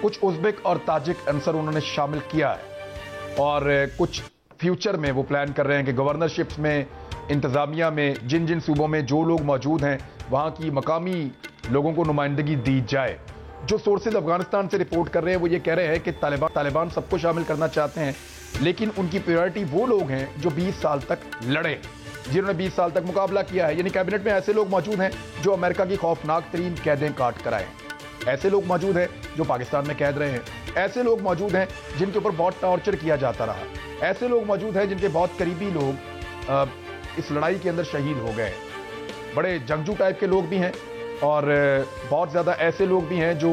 कुछ उज़्बेक और ताजिक अंसर उन्होंने शामिल किया है और कुछ फ्यूचर में वो प्लान कर रहे हैं कि गवर्नरशिप्स में, इंतज़ामिया में, जिन जिन सूबों में जो लोग मौजूद हैं वहाँ की मकामी लोगों को नुमाइंदगी दी जाए। जो सोर्सेज अफगानिस्तान से रिपोर्ट कर रहे हैं वो ये कह रहे हैं कि तालिबान सबको शामिल करना चाहते हैं, लेकिन उनकी प्रायोरिटी वो लोग हैं जो 20 साल तक लड़े, जिन्होंने 20 साल तक मुकाबला किया है। यानी कैबिनेट में ऐसे लोग मौजूद हैं जो अमेरिका की खौफनाक तरीन कैदें काट कर आए हैं, ऐसे लोग मौजूद हैं जो पाकिस्तान में कैद रहे हैं, ऐसे लोग मौजूद हैं जिनके ऊपर बहुत टॉर्चर किया जाता रहा, ऐसे लोग मौजूद हैं जिनके बहुत करीबी लोग इस लड़ाई के अंदर शहीद हो गए, बड़े जंगजू टाइप के लोग भी हैं और बहुत ज़्यादा ऐसे लोग भी हैं जो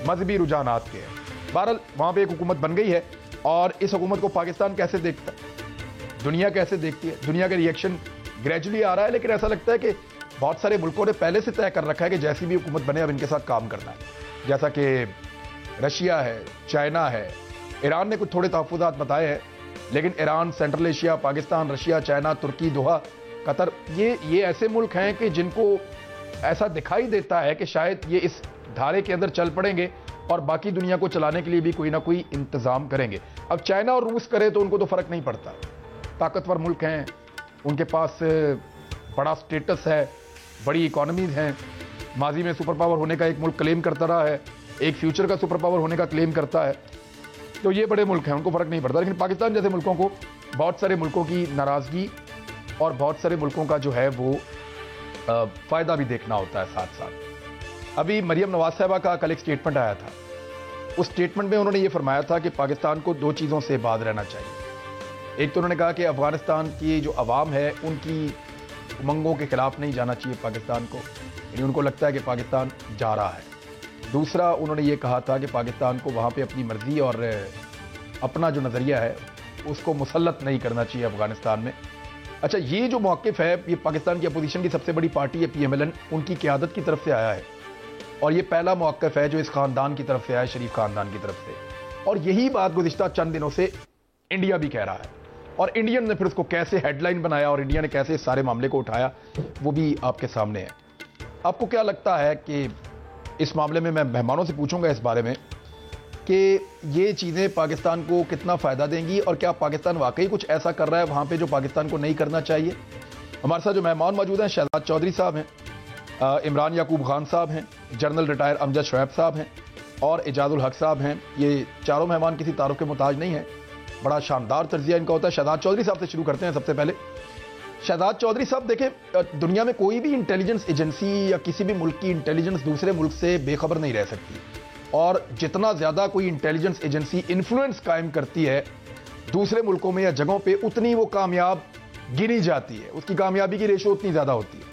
मजहबी रुझानात के हैं। बहरहाल वहाँ पे एक हुकूमत बन गई है और इस हुकूमत को पाकिस्तान कैसे देखता है, दुनिया कैसे देखती है, दुनिया का रिएक्शन ग्रेजुअली आ रहा है, लेकिन ऐसा लगता है कि बहुत सारे मुल्कों ने पहले से तय कर रखा है कि जैसी भी हुकूमत बने अब इनके साथ काम करना है। जैसा कि रशिया है, चाइना है, ईरान ने कुछ थोड़े तहफ़्फ़ुज़ात बताए हैं, लेकिन Iran, Central Asia, Pakistan, Russia, China, तुर्की, दोहा, कतर, ये ऐसे मुल्क हैं कि जिनको ऐसा दिखाई देता है कि शायद ये इस धारे के अंदर चल पड़ेंगे और बाकी दुनिया को चलाने के लिए भी कोई ना कोई इंतज़ाम करेंगे। अब चाइना और रूस करे तो उनको तो फ़र्क नहीं पड़ता, ताकतवर मुल्क हैं, उनके पास बड़ा स्टेटस है, बड़ी इकॉनमीज़ हैं, माजी में सुपर पावर होने का एक मुल्क क्लेम करता रहा है, एक फ्यूचर का सुपर पावर होने का क्लेम करता है, तो ये बड़े मुल्क हैं, उनको फ़र्क नहीं पड़ता। लेकिन पाकिस्तान जैसे मुल्कों को बहुत सारे मुल्कों की नाराज़गी और बहुत सारे मुल्कों का जो है वो फ़ायदा भी देखना होता है साथ साथ। अभी मरियम नवाज साहिबा का कल एक स्टेटमेंट आया था, उस स्टेटमेंट में उन्होंने ये फरमाया था कि पाकिस्तान को दो चीज़ों से बाज रहना चाहिए। एक तो उन्होंने कहा कि अफ़गानिस्तान की जो अवाम है उनकी उमंगों के ख़िलाफ़ नहीं जाना चाहिए पाकिस्तान को, यानी उनको लगता है कि पाकिस्तान जा रहा है। दूसरा उन्होंने ये कहा था कि पाकिस्तान को वहाँ पे अपनी मर्ज़ी और अपना जो नज़रिया है उसको मुसल्लत नहीं करना चाहिए अफ़गानिस्तान में। अच्छा, ये जो मौक़िफ़ है ये पाकिस्तान की अपोजिशन की सबसे बड़ी पार्टी है PMLN, उनकी क़यादत की तरफ से आया है और ये पहला मौक़िफ़ है जो इस ख़ानदान की तरफ से आया, शरीफ ख़ानदान की तरफ से। और यही बात गुज़िश्ता चंद दिनों से इंडिया भी कह रहा है और इंडियन ने फिर उसको कैसे हेडलाइन बनाया और इंडिया ने कैसे इस सारे मामले को उठाया वो भी आपके सामने है। आपको क्या लगता है कि इस मामले में, मैं मेहमानों से पूछूंगा इस बारे में कि ये चीज़ें पाकिस्तान को कितना फ़ायदा देंगी और क्या पाकिस्तान वाकई कुछ ऐसा कर रहा है वहाँ पे जो पाकिस्तान को नहीं करना चाहिए। हमारे साथ जो मेहमान मौजूद हैं, शहजाद चौधरी साहब हैं, इमरान याकूब खान साहब हैं, जनरल रिटायर अमजद शुएब साहब हैं और एजाजुल हक साहब हैं। ये चारों मेहमान किसी तारुफ के मुताज नहीं हैं, बड़ा शानदार तर्जिया इनका होता है। शहजाद चौधरी साहब से शुरू करते हैं। सबसे पहले शहजाद चौधरी साहब, देखें, दुनिया में कोई भी इंटेलिजेंस एजेंसी या किसी भी मुल्क की इंटेलिजेंस दूसरे मुल्क से बेखबर नहीं रह सकती और जितना ज़्यादा कोई इंटेलिजेंस एजेंसी इन्फ्लुएंस कायम करती है दूसरे मुल्कों में या जगहों पे, उतनी वो कामयाब गिनी जाती है, उसकी कामयाबी की रेशो उतनी ज़्यादा होती है।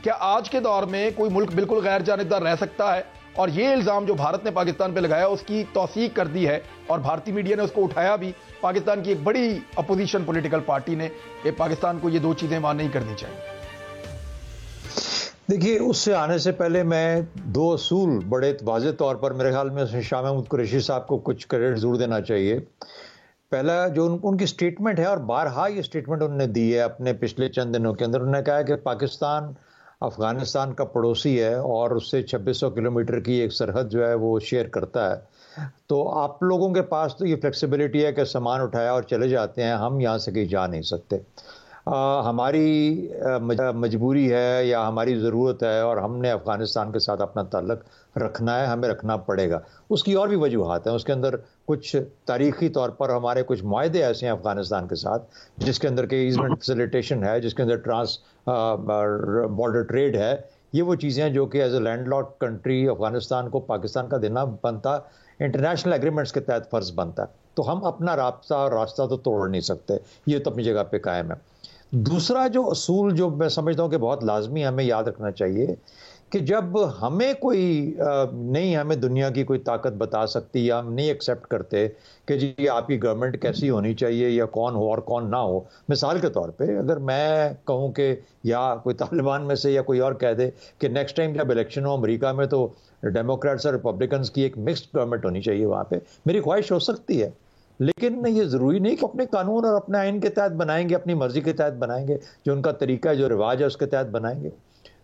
क्या आज के दौर में कोई मुल्क बिल्कुल गैर जानिबदार रह सकता है? और ये इल्ज़ाम जो भारत ने पाकिस्तान पे लगाया उसकी तौसीक कर दी है और भारतीय मीडिया ने उसको उठाया भी, पाकिस्तान की एक बड़ी अपोजिशन पॉलिटिकल पार्टी ने, कि पाकिस्तान को ये दो चीज़ें वहाँ नहीं करनी चाहिए। देखिए, उससे आने से पहले मैं दो असूल बड़े वाज़ेह तौर पर, मेरे ख्याल में शाह महमूद कुरैशी साहब को कुछ क्रेडिट ज़रूर देना चाहिए। पहला जो उनकी स्टेटमेंट है, और बारहा ये स्टेटमेंट उन्होंने दी है अपने पिछले चंद दिनों के अंदर, उन्होंने कहा है कि पाकिस्तान अफ़गानिस्तान का पड़ोसी है और उससे 2600 किलोमीटर की एक सरहद जो है वो शेयर करता है। तो आप लोगों के पास तो ये फ्लेक्सिबिलिटी है कि सामान उठाया और चले जाते हैं, हम यहाँ से कहीं जा नहीं सकते। हमारी मजबूरी है या हमारी ज़रूरत है और हमने अफ़गानिस्तान के साथ अपना ताल्लुक़ रखना है, हमें रखना पड़ेगा। उसकी और भी वजूहात हैं, उसके अंदर कुछ तारीख़ी तौर पर हमारे कुछ मुआहदे ऐसे हैं अफ़गानिस्तान के साथ जिसके अंदर के ईज़मेंट फैसिलिटेशन है, जिसके अंदर ट्रांस बॉर्डर ट्रेड है। ये वो चीज़ें हैं जो कि as a landlocked country Afghanistan को पाकिस्तान का देना बनता, इंटरनेशनल एग्रीमेंट्स के तहत फ़र्ज़ बनता है। तो हम अपना रास्ता तो तोड़ नहीं सकते, ये तो अपनी जगह पे कायम है। दूसरा जो असूल जो मैं समझता हूँ कि बहुत लाजमी हमें याद रखना चाहिए कि जब हमें कोई नहीं, हमें दुनिया की कोई ताकत बता सकती या हम नहीं एक्सेप्ट करते कि जी आपकी गवर्नमेंट कैसी होनी चाहिए या कौन हो और कौन ना हो। मिसाल के तौर पे अगर मैं कहूँ कि या कोई तालिबान में से या कोई और कह दे कि नेक्स्ट टाइम जब इलेक्शन हो अमेरिका में तो डेमोक्रेट्स और रिपब्लिकन्स की एक मिक्स्ड गवर्नमेंट होनी चाहिए वहाँ पे, मेरी ख्वाहिश हो सकती है। लेकिन ये ज़रूरी नहीं कि अपने कानून और अपने आइन के तहत बनाएंगे, अपनी मर्जी के तहत बनाएंगे, जो उनका तरीका है, जो रिवाज है उसके तहत बनाएंगे।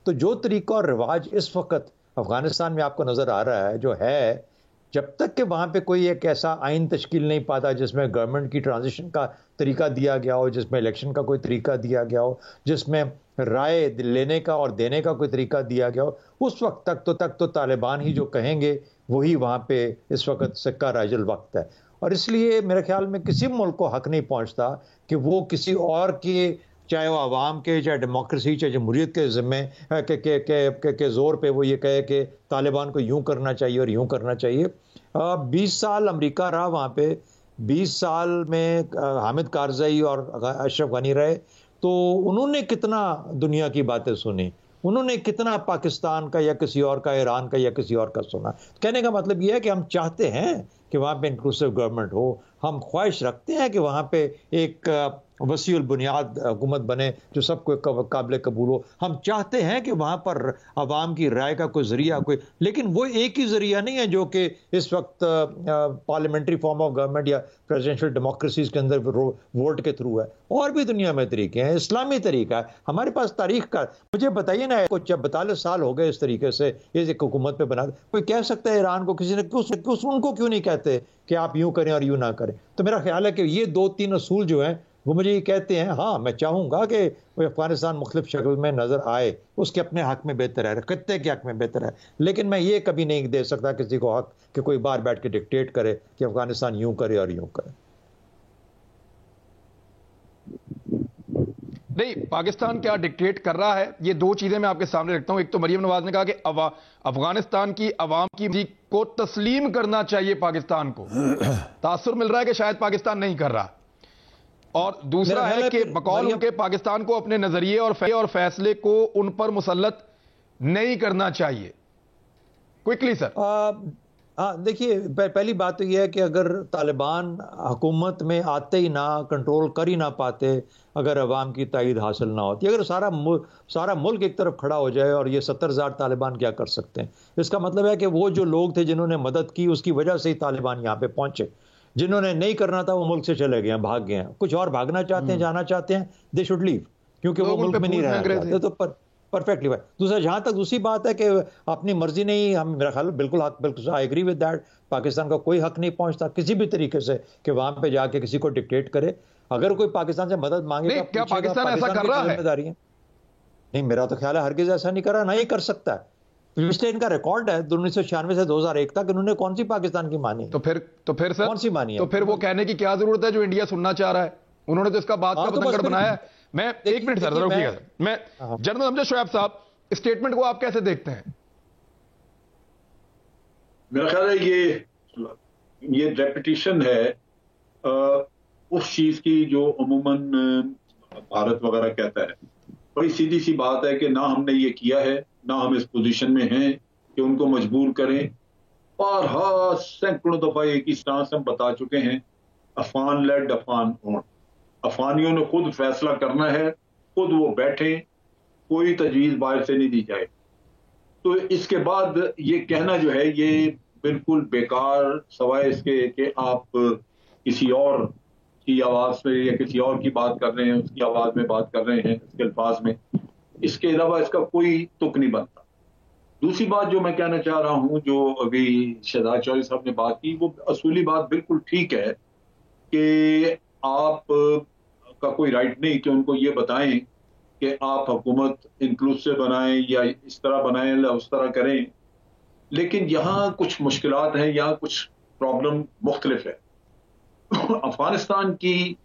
तो जो तरीका और रिवाज इस वक्त अफ़गानिस्तान में आपको नज़र आ रहा है जो है जब तक कि वहाँ पे कोई एक ऐसा आइन तश्कील नहीं पाता जिसमें गवर्नमेंट की ट्रांजिशन का तरीका दिया गया हो, जिसमें इलेक्शन का कोई तरीका दिया गया हो, जिसमें राय लेने का और देने का कोई तरीका दिया गया हो, उस वक्त तक तो तालिबान ही जो कहेंगे वही वहाँ पे इस वक्त सिक्का राजल वक्त है। और इसलिए मेरे ख्याल में किसी मुल्क को हक नहीं पहुँचता कि वो किसी और के, चाहे वो आवाम के, चाहे डेमोक्रेसी, चाहे जमहूरियत के ज़िम्मे के ज़ोर पे वो ये कहे कि तालिबान को यूं करना चाहिए और यूं करना चाहिए। 20 साल अमेरिका रहा वहाँ पे, 20 साल में हामिद कारज़ई और अशरफ गनी रहे, तो उन्होंने कितना दुनिया की बातें सुनी, उन्होंने कितना पाकिस्तान का या किसी और का, ईरान का या किसी और का सुना। कहने का मतलब यह है कि हम चाहते हैं कि वहाँ पे इंक्लूसिव गवर्नमेंट हो, हम ख्वाहिश रखते हैं कि वहाँ पे एक वसीउल बुनियाद हुकूमत बने जो सबको काबिल कबूल हो। हम चाहते हैं कि वहाँ पर अवाम की राय का कोई ज़रिया कोई, लेकिन वो एक ही ज़रिया नहीं है जो कि इस वक्त पार्लियामेंट्री फॉर्म ऑफ गवर्नमेंट या प्रेसिडेंशियल डेमोक्रेसीज के अंदर वोट के थ्रू है। और भी दुनिया में तरीके हैं, इस्लामी तरीका है, हमारे पास तारीख का। मुझे बताइए ना, कुछ 42 साल हो गए इस तरीके से इस एक हुकूमत पे बना, कोई कह सकता है ईरान को किसी ने उनको क्यों नहीं कहते कि आप यूं करें और यूं ना करें? तो मेरा ख्याल है कि ये 2-3 असूल जो हैं वो मुझे ये कहते हैं, हाँ मैं चाहूंगा कि अफगानिस्तान मुख्तलिफ शक्ल में नजर आए, उसके अपने हक में बेहतर है, खत्ते के हक में बेहतर है, लेकिन मैं ये कभी नहीं दे सकता किसी को हक कि कोई बाहर बैठ के डिक्टेट करे कि अफगानिस्तान यूं करे और यूं करे। नहीं, पाकिस्तान क्या डिक्टेट कर रहा है, ये दो चीजें मैं आपके सामने रखता हूं। एक तो मरियम नवाज ने कहा कि अफगानिस्तान की अवाम की को तस्लीम करना चाहिए पाकिस्तान को। तासुर मिल रहा है कि शायद पाकिस्तान नहीं कर रहा। और दूसरा है कि बकौल उनके पाकिस्तान को अपने नजरिए और फैसले को उन पर मुसल्लत नहीं करना चाहिए। Quickly sir. हाँ, देखिए, पहली बात तो यह है कि अगर तालिबान हुकूमत में आते ही ना, कंट्रोल कर ही ना पाते, अगर अवाम की तायद हासिल ना होती, अगर सारा मुल्क एक तरफ खड़ा हो जाए और ये 70,000 तालिबान क्या कर सकते हैं? इसका मतलब है कि वो जो लोग थे जिन्होंने मदद की उसकी वजह से ही तालिबान यहाँ पे पहुंचे। जिन्होंने नहीं करना था वो मुल्क से चले गए, भाग गए हैं। कुछ और भागना चाहते हैं, जाना चाहते हैं, दे शुड लीव, क्योंकि वो मुल्क में नहीं रहना चाहते। तो परफेक्टली भाई। दूसरा, जहां तक दूसरी बात है कि अपनी मर्जी नहीं, हम मेरा ख्याल बिल्कुल हक, बिल्कुल I agree with that, Pakistan का कोई हक नहीं पहुंचता किसी भी तरीके से कि वहां पे जाके किसी को डिक्टेट करे। अगर कोई पाकिस्तान से मदद मांगेगा, क्या पाकिस्तान ऐसा कर रहा है? जिम्मेदारी है। नहीं, मेरा तो ख्याल है हरगिज ऐसा नहीं कर रहा, नहीं कर सकता। पिछले इनका रिकॉर्ड है 1996 से 2001 तक, इन्होंने कौन सी पाकिस्तान की मानी? तो फिर सर कौन सी मानी है? तो फिर वो कहने की क्या जरूरत है जो इंडिया सुनना चाह रहा है? उन्होंने तो इसका बात का बतंगड़ बनाया। मैं एक मिनट सर रुकिएगा, मैं जनरल अमजद शोएब साहब, स्टेटमेंट को आप कैसे देखते हैं? मेरा ख्याल है ये रेपिटेशन है उस चीज की जो अमूमन भारत वगैरह कहता है। बड़ी सीधी सी बात है कि ना हमने ये किया है, ना हम इस पोजीशन में हैं कि उनको मजबूर करें। बारहा सैकड़ों दफा एक ही स्टांस हम बता चुके हैं, अफगान लेड अफगान ओन। अफगानियों ने खुद फैसला करना है, खुद वो बैठे, कोई तजवीज बाहर से नहीं दी जाए। तो इसके बाद ये कहना जो है ये बिल्कुल बेकार, सवाए इसके कि आप किसी और की आवाज में या किसी और की बात कर रहे हैं, उसकी आवाज में बात कर रहे हैं, उसके अल्फाज में। इसके अलावा इसका कोई तुक नहीं बनता। दूसरी बात जो मैं कहना चाह रहा हूं, जो अभी शहजाद चौधरी साहब ने बात की, वो असूली बात बिल्कुल ठीक है कि आप का कोई राइट नहीं कि उनको ये बताएं कि आप हुकूमत इंक्लूसिव बनाएं या इस तरह बनाएं या उस तरह करें। लेकिन यहाँ कुछ मुश्किलात हैं, यहाँ कुछ प्रॉब्लम मुख्तलिफ है। अफगानिस्तान की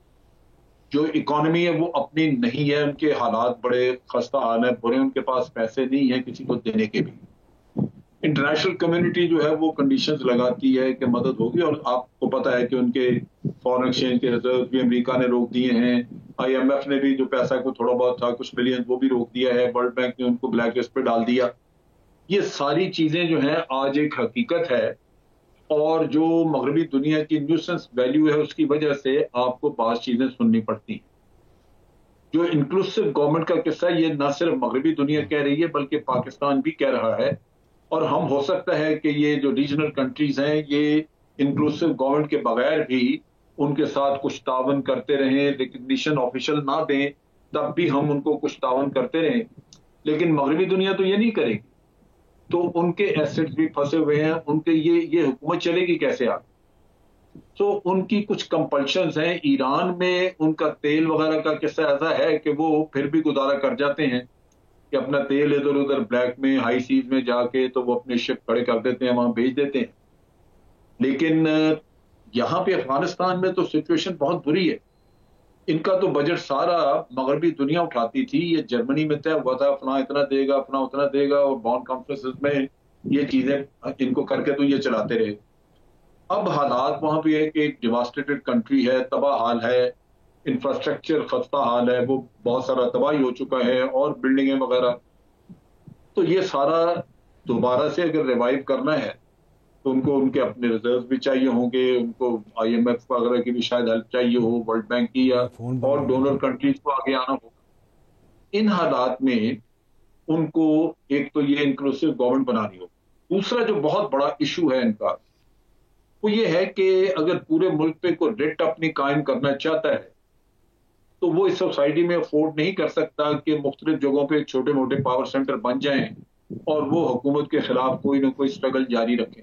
जो इकॉनमी है वो अपनी नहीं है, उनके हालात बड़े खस्ता हाल है, बुरे, उनके पास पैसे नहीं है किसी को देने के भी। इंटरनेशनल कम्युनिटी जो है वो कंडीशंस लगाती है कि मदद होगी, और आपको पता है कि उनके फॉरेन एक्सचेंज के रिजर्व भी अमेरिका ने रोक दिए हैं, IMF ने भी जो पैसा को थोड़ा बहुत था, कुछ मिलियन, वो भी रोक दिया है, वर्ल्ड बैंक ने उनको ब्लैक लिस्ट पे डाल दिया। ये सारी चीजें जो हैं आज एक हकीकत है, और जो मगरबी दुनिया की न्यूसेंस वैल्यू है उसकी वजह से आपको बात चीजें सुननी पड़ती हैं। जो इंक्लूसिव गवर्नमेंट का किस्सा ये ना सिर्फ मगरबी दुनिया कह रही है बल्कि पाकिस्तान भी कह रहा है, और हम हो सकता है कि ये जो रीजनल कंट्रीज हैं ये इंक्लूसिव गवर्नमेंट के बगैर भी उनके साथ कुछ तावन करते रहें, रिकग्निशन ऑफिशियल ना दें तब भी हम उनको कुछ तावन करते रहें। लेकिन मगरबी दुनिया तो ये नहीं करेगी। तो उनके एसेट्स भी फंसे हुए हैं, उनके ये हुकूमत चलेगी कैसे आगे? तो उनकी कुछ कंपल्शंस हैं। ईरान में उनका तेल वगैरह का किस्सा ऐसा है कि वो फिर भी गुजारा कर जाते हैं कि अपना तेल इधर उधर ब्लैक में हाई सीज में जाके तो वो अपने शिप खड़े कर देते हैं, वहां भेज देते हैं। लेकिन यहाँ पे अफगानिस्तान में तो सिचुएशन बहुत बुरी है। इनका तो बजट सारा मगरबी दुनिया उठाती थी, ये जर्मनी में तय हुआ था, अपना इतना देगा, अपना उतना देगा, और बॉन्ड कॉन्फ्रेंसेस में ये चीजें इनको करके तो ये चलाते रहे। अब हालात वहां पे है कि एक डिवास्टेटेड कंट्री है, तबाह हाल है, इंफ्रास्ट्रक्चर खस्ता हाल है, वो बहुत सारा तबाही हो चुका है और बिल्डिंगें वगैरह। तो ये सारा दोबारा से अगर रिवाइव करना है तो उनको उनके अपने रिजर्व भी चाहिए होंगे, उनको IMF वगैरह की भी शायद हेल्प चाहिए हो, वर्ल्ड बैंक की या और डोनर कंट्रीज को आगे आना होगा। इन हालात में उनको एक तो ये इंक्लूसिव गवर्नमेंट बनानी होगी। दूसरा जो बहुत बड़ा इशू है इनका वो ये है कि अगर पूरे मुल्क पे कोई रेट अपनी कायम करना चाहता है तो वो इस सोसाइटी में अफोर्ड नहीं कर सकता कि मुख्तलिफ जगहों पे छोटे मोटे पावर सेंटर बन जाएं और वो हुकूमत के खिलाफ कोई ना कोई स्ट्रगल जारी रखें।